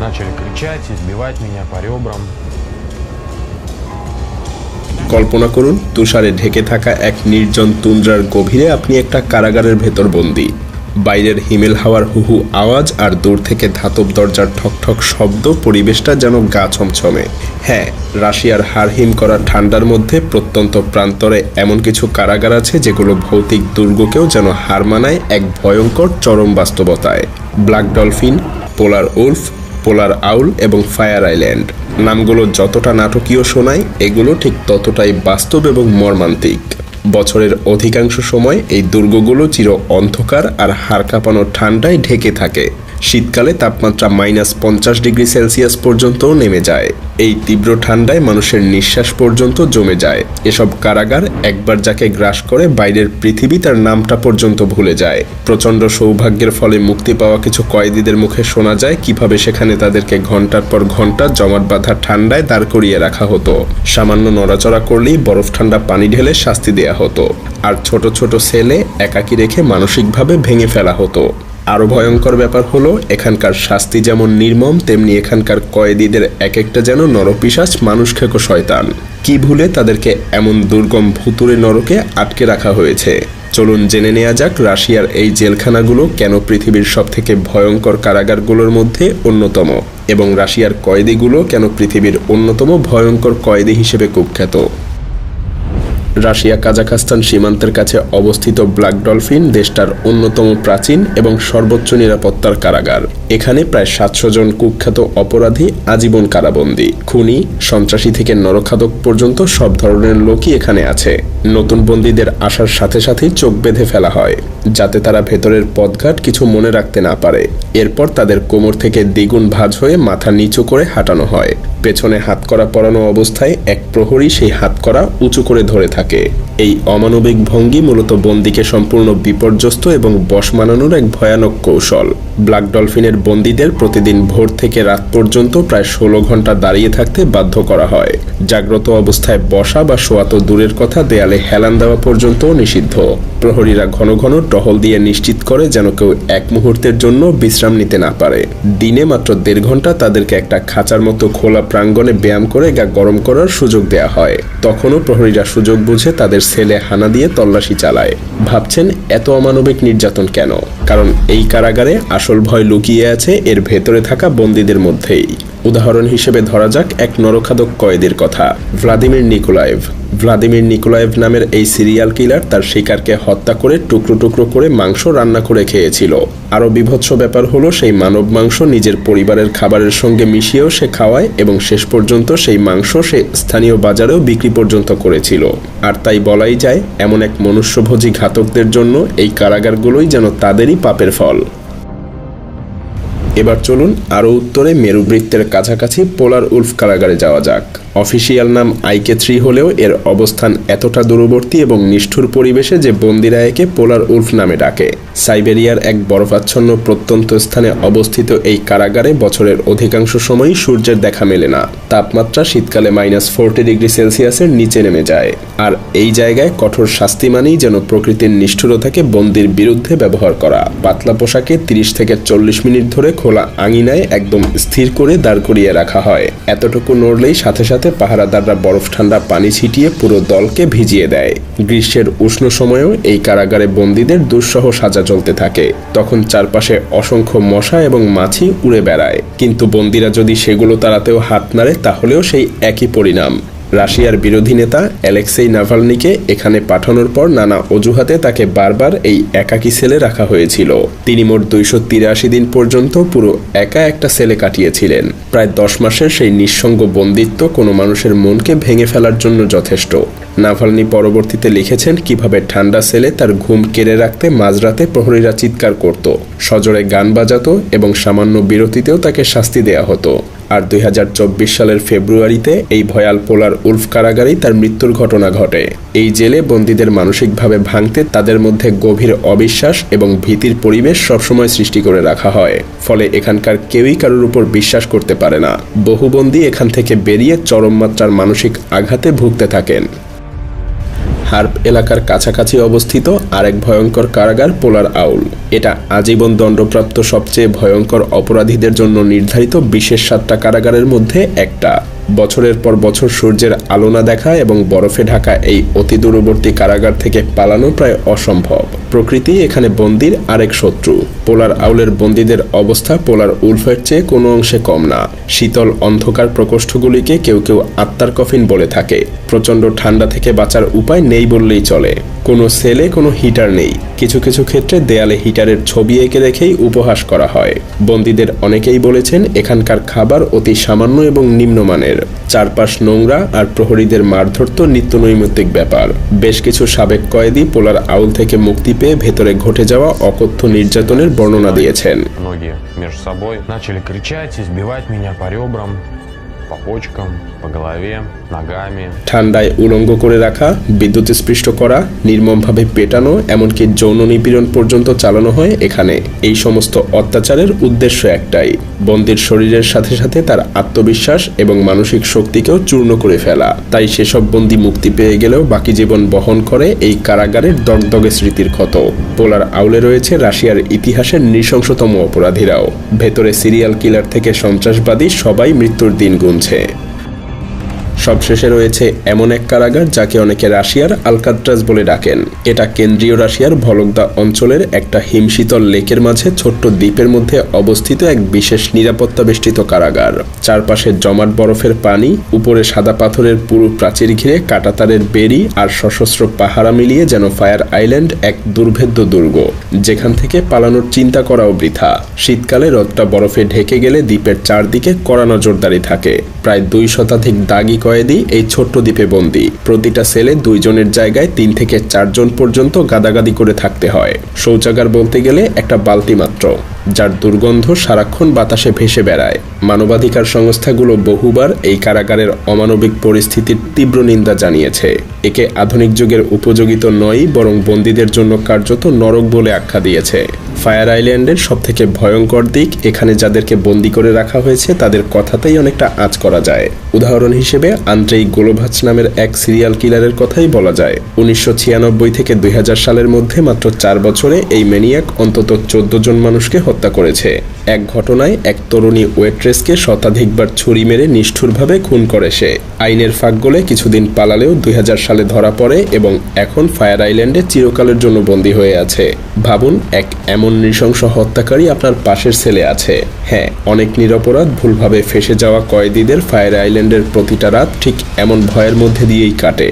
Начали кричать, избивать меня по ребрам. কল্পনা করুন তুষারে ঢেকে থাকা এক নির্জন তুন্দ্রার গভীরে আপনি একটা কারাগারের ভেতর বন্দী। বাইরের হিমেল হাওয়ার হুহু আওয়াজ আর দূর থেকে ধাতব দরজার ঠকঠক শব্দ, পরিবেশটা যেন গা ছমছমে। হ্যাঁ, রাশিয়ার হাড়হিম করা ঠান্ডার মধ্যে প্রত্যন্ত প্রান্তরে এমন কিছু কারাগার আছে যেগুলো ভৌতিক দুর্গকেও যেন হার মানায় এক ভয়ঙ্কর চরম বাস্তবতায়। ব্ল্যাক ডলফিন, পোলার উলফ, পোলার আউল এবং ফায়ার আইল্যান্ড নামগুলো যতটা নাটকীয় শোনায়, এগুলো ঠিক ততটাই বাস্তব এবং মর্মান্তিক। বছরের অধিকাংশ সময় এই দুর্গগুলো চির অন্ধকার আর হাড় কাঁপানো ঠান্ডায় ঢেকে থাকে। শীতকালে তাপমাত্রা -50 ডিগ্রি সেলসিয়াস পর্যন্তও নেমে যায়। এই তীব্র ঠান্ডায় মানুষের নিঃশ্বাস পর্যন্ত জমে যায়। এসব কারাগার একবার যাকে গ্রাস করে বাইরের পৃথিবী তার নামটা পর্যন্ত ভুলে যায়। প্রচণ্ড সৌভাগ্যের ফলে মুক্তি পাওয়া কিছু কয়েদিদের মুখে শোনা যায় কিভাবে সেখানে তাদেরকে ঘন্টার পর ঘন্টা জমাট বাঁধা ঠান্ডায় দাঁড় করিয়ে রাখা হতো। সামান্য নড়াচড়া করলেই বরফ ঠান্ডা পানি ঢেলে শাস্তি দেয়া হতো, আর ছোট ছোট সেলে একাকী রেখে মানসিকভাবে ভেঙে ফেলা হতো। আরও ভয়ঙ্কর ব্যাপার হলো, এখানকার শাস্তি যেমন নির্মম, তেমনি এখানকার কয়েদিদের এক একটা যেন নরপিশাচ, মানুষ খেকো শয়তান। কি ভুলে তাদেরকে এমন দুর্গম ভুতুড়ে নরকে আটকে রাখা হয়েছে? চলুন জেনে নেওয়া যাক রাশিয়ার এই জেলখানাগুলো কেন পৃথিবীর সবথেকে ভয়ঙ্কর কারাগারগুলোর মধ্যে অন্যতম, এবং রাশিয়ার কয়েদিগুলো কেন পৃথিবীর অন্যতম ভয়ঙ্কর কয়েদি হিসেবে কুখ্যাত। রাশিয়া কাজাখস্তান সীমান্তের কাছে অবস্থিত ব্ল্যাক ডলফিন দেশটার অন্যতম প্রাচীন এবং সর্বোচ্চ নিরাপত্তার কারাগার। এখানে প্রায় 700 জন কুখ্যাত অপরাধী আজীবন কারাবন্দী। খুনি, সন্ত্রাসী থেকে নরখাদক পর্যন্ত সব ধরনের লোকই এখানে আছে। নতুন বন্দীদের আসার সাথে সাথেই চোখ বেঁধে ফেলা হয়, যাতে তারা ভেতরের পথঘাট কিছু মনে রাখতে না পারে। এরপর তাদের কোমর থেকে দ্বিগুণ ভাঁজ হয়ে মাথা নিচু করে হাঁটানো হয়। পেছনে হাতকড়া পরানো অবস্থায় এক প্রহরী সেই হাতকড়া উঁচু করে ধরে থাকে। এই অমানবিক ভঙ্গি মূলত বন্দীকে সম্পূর্ণ বিপর্যস্ত এবং বশ মানানোর এক ভয়ানক কৌশল। ব্ল্যাক ডলফিনের বন্দীদের প্রতিদিন ভোর থেকে রাত পর্যন্ত প্রায় 16 ঘন্টা দাঁড়িয়ে থাকতে বাধ্য করা হয়। জাগ্রত অবস্থায় বসা বা শোয়া তো দূরের কথা, দেয়ালে হেলান দেওয়া পর্যন্তও নিষিদ্ধ। প্রহরীরা ঘন ঘন টহল দিয়ে নিশ্চিত করে যেন কেউ এক মুহূর্তের জন্য বিশ্রাম নিতে না পারে। দিনে মাত্র 1.5 ঘন্টা তাদেরকে একটা খাঁচার মতো খোলা প্রাঙ্গণে ব্যায়াম করে গা গরম করার সুযোগ দেয়া হয়। তখনও প্রহরীরা সুযোগ বুঝে তাদের সেলে হানা দিয়ে তল্লাশি চালায়। ভাবছেন এত অমানবিক নির্যাতন কেন? কারণ এই কারাগারে আসল ভয় লুকিয়ে আছে এর ভেতরে থাকা বন্দীদের মধ্যেই। উদাহরণ হিসেবে ধরা যাক এক নরখাদক কয়েদির কথা, ভ্লাদিমির নিকোলায়েভ। ভ্লাদিমির নিকোলায়েভ নামের এই সিরিয়াল কিলার তার শিকারকে হত্যা করে টুকরো টুকরো করে মাংস রান্না করে খেয়েছিল। আরও বিভৎস ব্যাপার হলো, সেই মানব মাংস নিজের পরিবারের খাবারের সঙ্গে মিশিয়েও সে খাওয়ায়, এবং শেষ পর্যন্ত সেই মাংস সে স্থানীয় বাজারেও বিক্রি পর্যন্ত করেছিল। আর তাই বলাই যায়, এমন এক মনুষ্যভোজী ঘাতকদের জন্য এই কারাগারগুলোই যেন তাদেরই পাপের ফল। এবার চলুন আরও উত্তরে মেরুবৃত্তের কাছাকাছি পোলার উলফ কারাগারে যাওয়া যাক। অফিসিয়াল নাম IK-3 হলেও এর অবস্থান এতটা দূরবর্তী এবং নিষ্ঠুর পরিবেশে যে বন্দিরা একে পোলার উলফ নামে ডাকে। সাইবেরিয়ার এক বরফাচ্ছন্ন প্রত্যন্ত স্থানে অবস্থিত এই কারাগারে বছরের অধিকাংশ সময়ই সূর্যের দেখা মেলে না। তাপমাত্রা শীতকালে -40 ডিগ্রি সেলসিয়াসের নিচে নেমে যায়। আর এই জায়গায় কঠোর শাস্তি মানেই যেন প্রকৃতির নিষ্ঠুরতাকে বন্দির বিরুদ্ধে ব্যবহার করা। পাতলা পোশাকে 30 থেকে 40 মিনিট ধরে খোলা আঙিনায় একদম স্থির করে দাঁড় করিয়ে রাখা হয়। এতটুকু নড়লেই সাথে সাথে পাহারাদাররা বরফ ঠান্ডা পানি ছিটিয়ে পুরো দলকে ভিজিয়ে দেয়। গ্রীষ্মের উষ্ণ সময়েও এই কারাগারে বন্দীদের দুঃসহ সাজা চলতে থাকে। তখন চারপাশে অসংখ্য মশা এবং মাছি উড়ে বেড়ায়, কিন্তু বন্দীরা যদি সেগুলো তাড়াতেও হাত নাড়ে তাহলেও সেই একই পরিণাম। রাশিয়ার বিরোধী নেতা অ্যালেক্সেই নাভালনিকে এখানে পাঠানোর পর নানা অজুহাতে তাকে বারবার এই একাকী সেলে রাখা হয়েছিল। তিনি মোট 283 দিন পর্যন্ত পুরো একা একটা সেলে কাটিয়েছিলেন। প্রায় 10 মাসের সেই নিঃসঙ্গ বন্দিত্ব কোনো মানুষের মনকে ভেঙে ফেলার জন্য যথেষ্ট। নাভালনি পরবর্তীতে লিখেছেন কিভাবে ঠান্ডা সেলে তার ঘুম কেড়ে রাখতে মাঝরাতে প্রহরীরা চিৎকার করত, সজোরে গান বাজাতো এবং সামান্য বিরতিতেও তাকে শাস্তি দেয়া হতো। আর 2024 সালের ফেব্রুয়ারিতে এই ভয়াল পোলার উলফ কারাগারেই তার মৃত্যুর ঘটনা ঘটে। এই জেলে বন্দীদের মানসিকভাবে ভাঙতে তাদের মধ্যে গভীর অবিশ্বাস এবং ভীতির পরিবেশ সবসময় সৃষ্টি করে রাখা হয়। ফলে এখানকার কেউই কারোর উপর বিশ্বাস করতে পারে না। বহু বন্দী এখান থেকে বেরিয়ে চরম মাত্রার মানসিক আঘাতে ভুগতে থাকেন। হার্প এলাকার কাছাকাছি অবস্থিত আরেক ভয়ঙ্কর কারাগার পোলার আউল। এটা আজীবন দণ্ডপ্রাপ্ত সবচেয়ে ভয়ঙ্কর অপরাধীদের জন্য নির্ধারিত বিশেষ 7টা কারাগারের মধ্যে একটা। বছরের পর বছর সূর্যের আলো না দেখা এবং বরফে ঢাকা এই অতি দূরবর্তী কারাগার থেকে পালানো প্রায় অসম্ভব। প্রকৃতি এখানে বন্দির আরেক শত্রু। পোলার আউলের বন্দীদের অবস্থা পোলার উলফের চেয়ে কোনো অংশে কম না। শীতল অন্ধকার প্রকোষ্ঠগুলিকে কেউ কেউ আত্মার কফিন বলে থাকে। প্রচণ্ড ঠান্ডা থেকে বাঁচার উপায় নেই বললেই চলে। কোনো সেলে কোনো হিটার নেই। কিছু কিছু ক্ষেত্রে দেয়ালে হিটারের ছবি এঁকে রেখেই উপহাস করা হয়। বন্দীদের অনেকেই বলেছেন এখানকার খাবার অতি সামান্য এবং নিম্নমানের। চারপাশ নোংরা আর প্রহরীদের মারধর তো নিত্যনৈমিত্তিক ব্যাপার। বেশ কিছু সাবেক কয়েদি পোলার আউল থেকে মুক্তি পেয়ে ভেতরে ঘটে যাওয়া অকথ্য নির্যাতনের বর্ণনা দিয়েছেন। Многие между собой начали кричать, избивать меня по ребрам, по почкам, по голове, ногами. ঠান্ডায় উলঙ্গ করে রাখা, বিদ্যুৎস্পৃষ্ট করা, নির্মমভাবে পেটানো, এমনকি যৌন নিপীড়ন পর্যন্ত চালানো হয় এখানে। এই সমস্ত অত্যাচারের উদ্দেশ্য একটাই, বন্দির শরীরের সাথে সাথে তার আত্মবিশ্বাস এবং মানসিক শক্তিকেও চূর্ণ করে ফেলা। তাই সেসব বন্দী মুক্তি পেয়ে গেলেও বাকি জীবন বহন করে এই কারাগারের দগদগে স্মৃতির ক্ষত। পোলার আউলে রয়েছে রাশিয়ার ইতিহাসের নৃশংসতম অপরাধীরাও। ভেতরে সিরিয়াল কিলার থেকে সন্ত্রাসবাদী সবাই মৃত্যুর দিন গুনছে। সবশেষে রয়েছে এমন এক কারাগার যাকে অনেকে রাশিয়ার আলকাত্রাজ বলে ডাকেন। এটা কেন্দ্রীয় রাশিয়ার ভলগদা অঞ্চলের একটা হিমশীতল লেকের মাঝে ছোট্ট দ্বীপের মধ্যে অবস্থিত এক বিশেষ নিরাপত্তা বেষ্টিত কারাগার। চারপাশে জমাট বরফের পানি, উপরে সাদা পাথরের পুরু প্রাচীর ঘিরে কাঁটাতারের বেড়ি আর সশস্ত্র পাহারা মিলিয়ে যেন ফায়ার আইল্যান্ড এক দুর্ভেদ্য দুর্গ, যেখান থেকে পালানোর চিন্তা করাও বৃথা। শীতকালে রোদটা বরফে ঢেকে গেলে দ্বীপের চারদিকে কড়া নজরদারি থাকে। প্রায় 2 শতাধিক দাগি কয়েদি এই ছোট্ট দ্বীপে বন্দী। প্রতিটা সেলে 2 জনের জায়গায় 3 থেকে 4 জন পর্যন্ত গাদাগাদি করে থাকতে হয়। শৌচাগার বলতে গেলে একটা বালতি মাত্র, যার দুর্গন্ধ সারাক্ষণ বাতাসে ভেসে বেড়ায়। মানবাধিকার সংস্থাগুলো বহুবার এই কারাগারের অমানবিক পরিস্থিতির তীব্র নিন্দা জানিয়েছে। একে আধুনিক যুগের উপযোগী তো নয়, বরং বন্দীদের জন্য কার্যত নরক বলে আখ্যা দিয়েছে। ফায়ার আইল্যান্ডের সবথেকে ভয়ঙ্কর দিক, এখানে যাদেরকে বন্দী করে রাখা হয়েছে তাদের কথাতেই অনেকটা আঁচ করা যায়। উদাহরণ হিসেবে আন্দ্রেই গোলোভাচ নামের এক সিরিয়াল কিলারের কথাই বলা যায়। 1996 থেকে 2000 সালের মধ্যে মাত্র 4 বছরে এই ম্যানিয়াক অন্তত 14 জন মানুষকে হত্যা করেছে। এক ঘটনায় এক তরুণী ওয়েট্রেসকে শতাধিকবার ছুরি মেরে নিষ্ঠুরভাবে খুন করে সে। আইনের ফাঁক গলে কিছুদিন পালালেও 2000 সালে ধরা পড়ে এবং এখন ফায়ার আইল্যান্ডে চিরকালের জন্য বন্দী হয়ে আছে। ভাবুন, এক এমন নৃশংস হত্যাকারী আপনার পাশের সেলে আছে। হ্যাঁ, অনেক নিরপরাধ ভুলভাবে ফেঁসে যাওয়া কয়েদিদের ফায়ার আইল্যান্ডের প্রতিটা রাত ঠিক এমন ভয়ের মধ্যে দিয়েই কাটে।